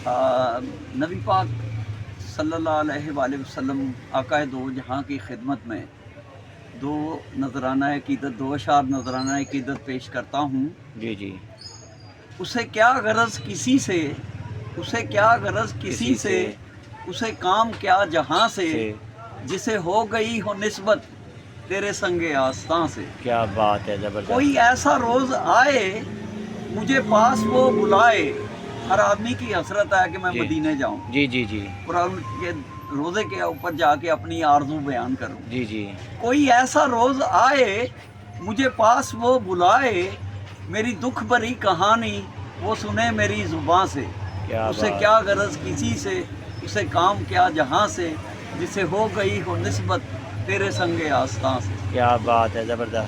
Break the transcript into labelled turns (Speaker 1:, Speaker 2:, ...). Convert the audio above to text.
Speaker 1: نبی پاک صلی اللہ علیہ وآلہ وسلم آقائے دو جہاں کی خدمت میں دو نذرانہ عقیدت، دو اشعار نذرانہ عقیدت پیش کرتا ہوں۔
Speaker 2: جی جی
Speaker 1: اسے کیا غرض کسی سے، اسے کیا غرض کسی سے، اسے کام کیا جہاں سے، جسے ہو گئی ہو نسبت تیرے سنگ آستاں سے۔
Speaker 2: کیا بات ہے، زبردست۔
Speaker 1: کوئی ایسا روز آئے مجھے پاس وہ بلائے، ہر آدمی کی حسرت ہے کہ میں
Speaker 2: جی
Speaker 1: مدینے جاؤں،
Speaker 2: جی جی جی
Speaker 1: قرآن کے روزے کے اوپر جا کے اپنی آرزو بیان کروں۔
Speaker 2: جی جی
Speaker 1: کوئی ایسا روز آئے مجھے پاس وہ بلائے، میری دکھ بھری کہانی وہ سنے میری زباں سے۔
Speaker 2: کیا
Speaker 1: اسے
Speaker 2: بات،
Speaker 1: کیا غرض کسی سے، اسے کام کیا جہاں سے، جسے ہو گئی ہو نسبت تیرے سنگ آستاں سے۔
Speaker 2: کیا بات ہے، زبردست۔